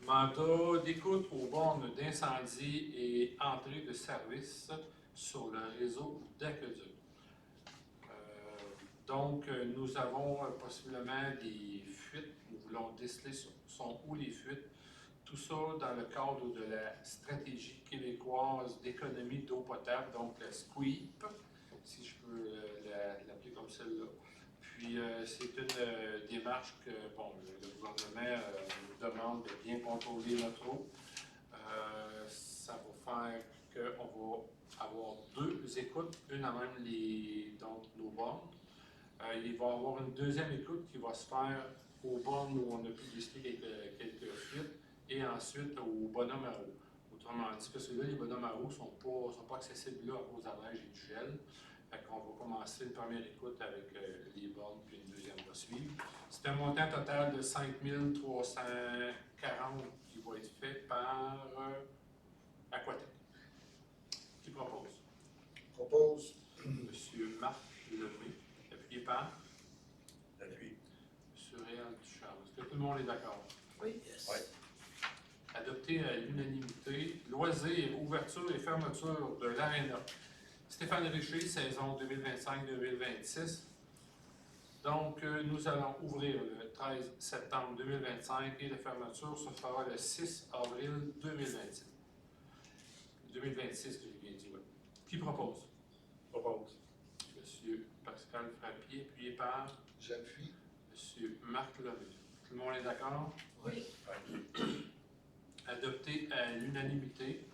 Mandat d'écoute aux bornes d'incendie et entrée de service sur le réseau d'aqueduc. Donc, nous avons possiblement des fuites. Nous voulons déceler sont où les fuites. Tout ça dans le cadre de la stratégie québécoise d'économie d'eau potable, donc la SQEEP, si je peux l'appeler comme celle-là. Puis, c'est une démarche que le gouvernement nous demande de bien contrôler notre eau. Ça va faire qu'on va avoir 2 écoutes, une à même nos bornes. Il va y avoir une deuxième écoute qui va se faire aux bornes où on a pu déceler quelques fuites et ensuite au bonhomme à eau. Autrement dit, parce que là, les bonhommes à eau ne sont pas accessibles là à cause de la neige et du gel. Fait qu'on va commencer une première écoute avec les bornes, puis une deuxième va suivre. C'est un montant total de 5 340 qui va être fait par Aquatec. Qui propose? Propose. Monsieur Marc Lemay, appuyé par L'appui. Monsieur Réal Ducharme. Est-ce que tout le monde est d'accord? Oui. Yes. Oui. Adopté à l'unanimité. Loisirs, ouverture et fermeture de l'Arena. Stéphane Richer, saison 2025-2026. Donc, nous allons ouvrir le 13 septembre 2025 et la fermeture se fera le 6 avril 2026. 2026, que j'ai bien dit, oui. Qui propose? Propose. Monsieur Pascal Frappier, appuyé par J'appuie. Monsieur Marc Lemay. Tout le monde est d'accord? Oui. Adopté à l'unanimité.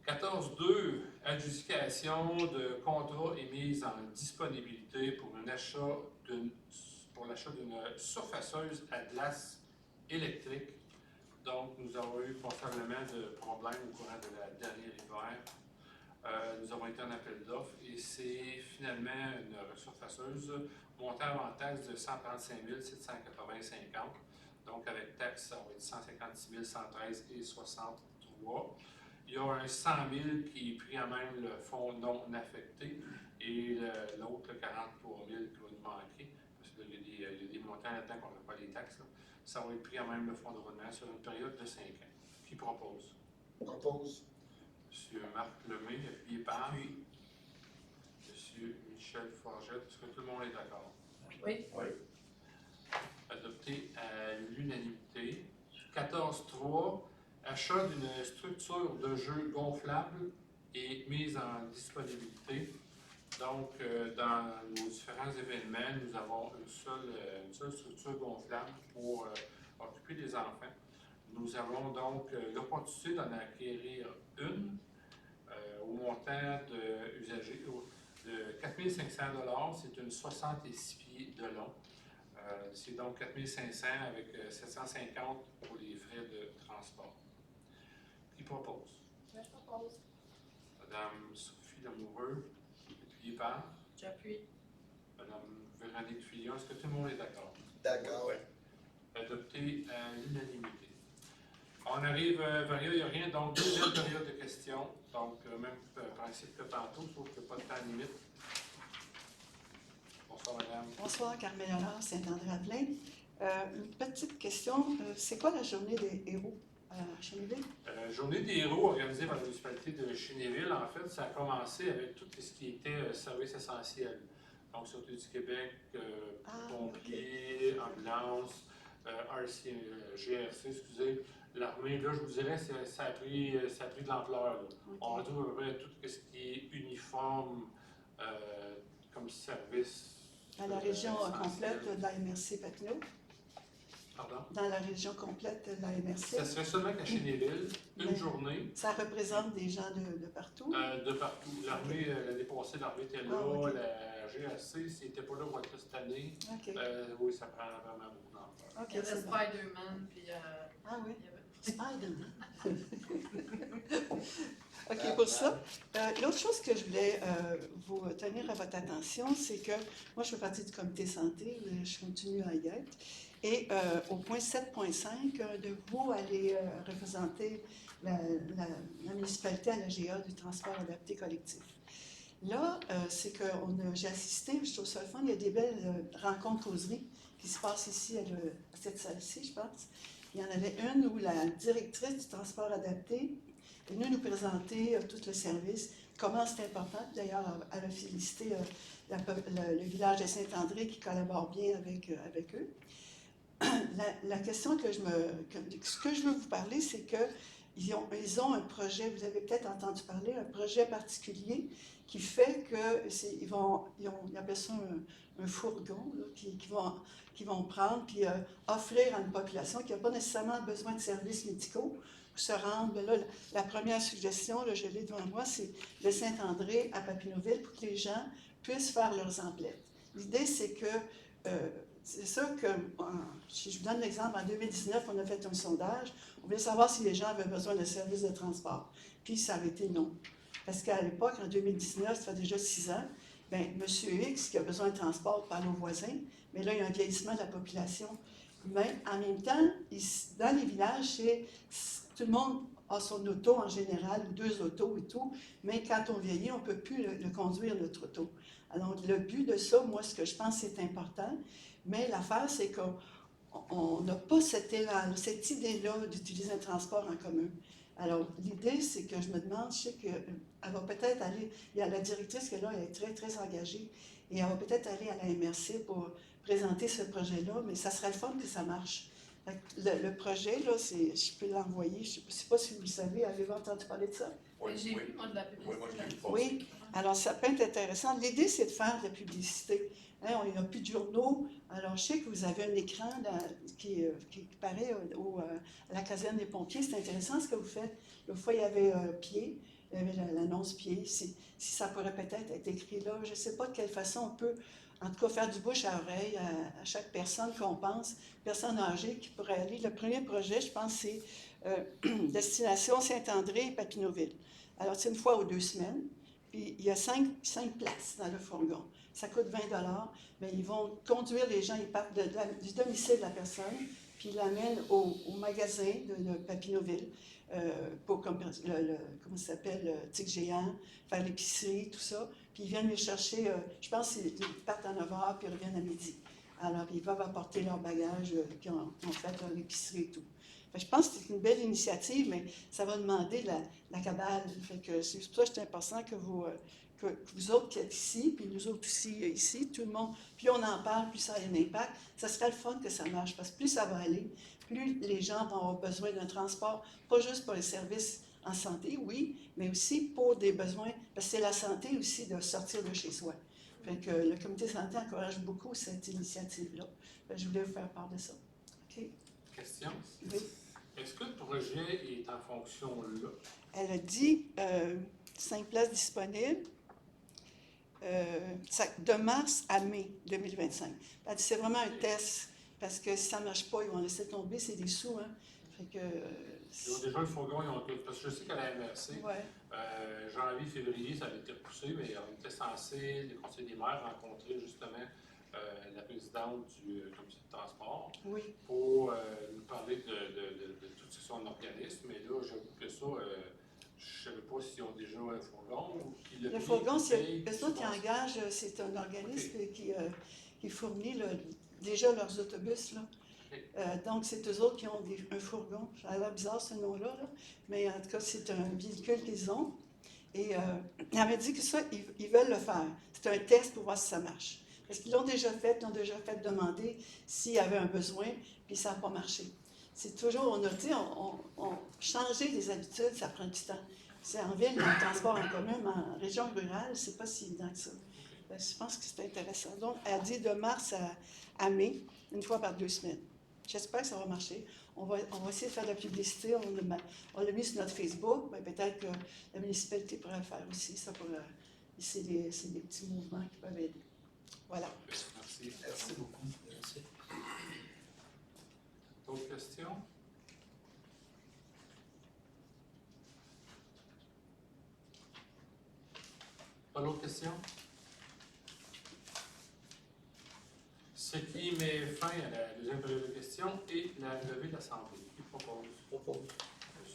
14.2, adjudication de contrat et mise en disponibilité pour l'achat d'une surfaceuse à glace électrique. Donc, nous avons eu passablement de problèmes au courant de la dernière hiver. Nous avons été en appel d'offres et c'est finalement une surfaceuse montant avant taxe de 135 780,50. Donc, avec taxe, ça va être 156 113 et 63. Il y a un 100 000 qui est pris à même le fonds non affecté et l'autre, le 43 000 qui va nous manquer, parce qu'il y a des montants là-dedans qu'on n'a pas les taxes. Là. Ça va être pris à même le fonds de roulement sur une période de 5 ans. Qui propose? Propose. M. Marc Lemay, appuyé par M. Michel Forget. Est-ce que tout le monde est d'accord? Oui. Oui. Adopté à l'unanimité. 14.3. Achat d'une structure de jeu gonflable et mise en disponibilité. Donc, dans nos différents événements, nous avons une seule structure gonflable pour occuper les enfants. Nous avons donc l'opportunité d'en acquérir une au montant de 4 500 $. C'est une 66 pieds de long. C'est donc 4 500 avec 750 pour les frais de transport. Qui propose? Je propose. Madame Sophie Lamoureux, appuyée par J'appuie. Madame Véronique Fillon. Est-ce que tout le monde est d'accord? D'accord. Oui. Adopté à l'unanimité. On arrive, Varia, il n'y a rien, donc deuxième période de questions. Donc, même principe que tantôt, sauf qu'il n'y a pas de temps limite. Bonsoir, madame. Bonsoir, Carmel Allard, Saint-André-Avelin. Une petite question. C'est quoi la journée des héros à Chénéville? Journée des héros organisée par la municipalité de Chénéville, en fait, ça a commencé avec tout ce qui était service essentiel. Donc, Sûreté du Québec, pompiers, ambulance, GRC, excusez, l'armée. Là, je vous dirais, ça a pris de l'ampleur. Là. Okay. On retrouve à peu près tout ce qui est uniforme comme service. Dans la région essentiel. complète de la MRC Papineau? Pardon? Dans la région complète de la MRC? Ça serait seulement qu'à Chénéville, une Mais journée. ça représente des gens de partout? De partout. L'armée, l'année passée, l'armée était là. OK. La GRC, c'était pas là au mois de cette année. OK. Oui, ça prend vraiment beaucoup d'ampleur. OK, Il y avait c'est bon. Spider-Man, puis Ah oui? il y avait... Spider-Man. OK, pour ça. L'autre chose que je voulais vous tenir à votre attention, c'est que moi, je fais partie du comité santé, je continue à y être. Et au point 7.5, de vous allez représenter la municipalité à la GA du transport adapté collectif. Là, c'est que j'ai assisté, je trouve ça le fun, il y a des belles rencontres causeries qui se passent ici à cette salle-ci, je pense. Il y en avait une où la directrice du transport adapté est venue nous présenter tout le service, comment c'est important. D'ailleurs, elle a félicité le village de Saint-André qui collabore bien avec eux. La question ce que je veux vous parler, c'est qu'ils ont un projet, vous avez peut-être entendu parler, un projet particulier qui fait qu'ils appellent ça un fourgon là, qu'ils vont prendre puis offrir à une population qui n'a pas nécessairement besoin de services médicaux pour se rendre. Là, la première suggestion, là, je l'ai devant moi, c'est de Saint-André à Papineauville pour que les gens puissent faire leurs emplettes. L'idée, c'est que c'est sûr que, si je vous donne l'exemple, en 2019, on a fait un sondage. On voulait savoir si les gens avaient besoin de services de transport. Puis ça avait été non. Parce qu'à l'époque, en 2019, ça fait déjà 6 ans, bien, M. X, qui a besoin de transport, parle aux voisins, mais là, il y a un vieillissement de la population. Mais en même temps, dans les villages, tout le monde a son auto en général, ou 2 autos et tout, mais quand on vieillit, on ne peut plus le conduire, notre auto. Alors, le but de ça, moi, ce que je pense, c'est important. Mais l'affaire, c'est qu'on n'a pas cette idée-là d'utiliser un transport en commun. Alors, l'idée, c'est que je me demande, je sais qu'elle va peut-être aller, il y a la directrice qui est là, elle est très, très engagée, et elle va peut-être aller à la MRC pour présenter ce projet-là, mais ça serait le fun que ça marche. Le projet, là, je peux l'envoyer, je ne sais pas si vous le savez, avez-vous entendu parler de ça? Oui, J'ai vu, moi, de la publicité. Oui, moi, je l'ai vu Oui. passer. Alors, ça peut être intéressant. L'idée, c'est de faire de la publicité. Hein, il n'y a plus de journaux. Alors, je sais que vous avez un écran qui paraît à la caserne des pompiers. C'est intéressant ce que vous faites. L'autre fois, il y avait pied, il y avait l'annonce pied. Si ça pourrait peut-être être écrit là, je ne sais pas de quelle façon on peut, en tout cas, faire du bouche à oreille à chaque personne qu'on pense, personne âgée qui pourrait aller. Le premier projet, je pense, c'est Destination Saint-André et Papineauville. Alors, c'est une fois aux 2 semaines. Puis, il y a 5 places dans le fourgon. Ça coûte 20 $, mais ils vont conduire les gens, ils partent du domicile de la personne, puis ils l'amènent au magasin de Papineauville, pour, comment ça s'appelle, le tic géant, faire l'épicerie, tout ça. Puis ils viennent les chercher, je pense qu'ils partent à 9 h, puis ils reviennent à midi. Alors, ils peuvent apporter leur bagage qui ont fait leur épicerie et tout. Fait que je pense que c'est une belle initiative, mais ça va demander la cabale. Fait que c'est pour ça que c'est important que vous autres qui êtes ici, puis nous autres aussi ici, tout le monde, plus on en parle, plus ça a un impact. Ça serait le fun que ça marche, parce que plus ça va aller, plus les gens vont avoir besoin d'un transport, pas juste pour les services en santé, oui, mais aussi pour des besoins, parce que c'est la santé aussi de sortir de chez soi. Fait que le comité santé encourage beaucoup cette initiative-là. Fait que je voulais vous faire part de ça. OK? Question? Oui. Est-ce que le projet est en fonction là? Elle a dit 5 places disponibles de mars à mai 2025. Elle dit c'est vraiment un test, parce que si ça ne marche pas, ils vont laisser tomber, c'est des sous. Hein? Fait que, Ils ont déjà le fourgon, ils ont tout. Parce que je sais qu'à la MRC, ouais. janvier, février, ça avait été repoussé, mais on était censé, les conseillers des maires, rencontrer justement la présidente du comité de transport Oui. pour nous parler de tout son organisme. Mais là, j'avoue que ça, je ne sais pas s'ils ont déjà un fourgon ou qui Le fourgon, c'est eux autres qui engagent, c'est un organisme qui fournit déjà leurs autobus. Là. Donc, c'est eux autres qui ont un fourgon. Ça a l'air bizarre ce nom-là, là, mais en tout cas, c'est un véhicule qu'ils ont. Et ils m'avaient dit que ça, ils veulent le faire. C'est un test pour voir si ça marche. Parce qu'ils l'ont déjà fait, ils ont déjà fait demander s'il y avait un besoin, puis ça n'a pas marché. C'est toujours, on changer des habitudes, ça prend du temps. C'est en ville, le transport en commun, mais en région rurale, c'est pas si évident que ça. Je pense que c'est intéressant. Donc, elle dit de mars à mai, une fois par 2 semaines. J'espère que ça va marcher. On va essayer de faire de la publicité. On l'a mis sur notre Facebook. Mais peut-être que la municipalité pourrait le faire aussi. C'est des petits mouvements qui peuvent aider. Voilà. Merci. Merci beaucoup. Merci. D'autres questions? Pas d'autres questions? Ce qui met fin à la deuxième période de questions et la levée de l'Assemblée. Qui propose? Propose.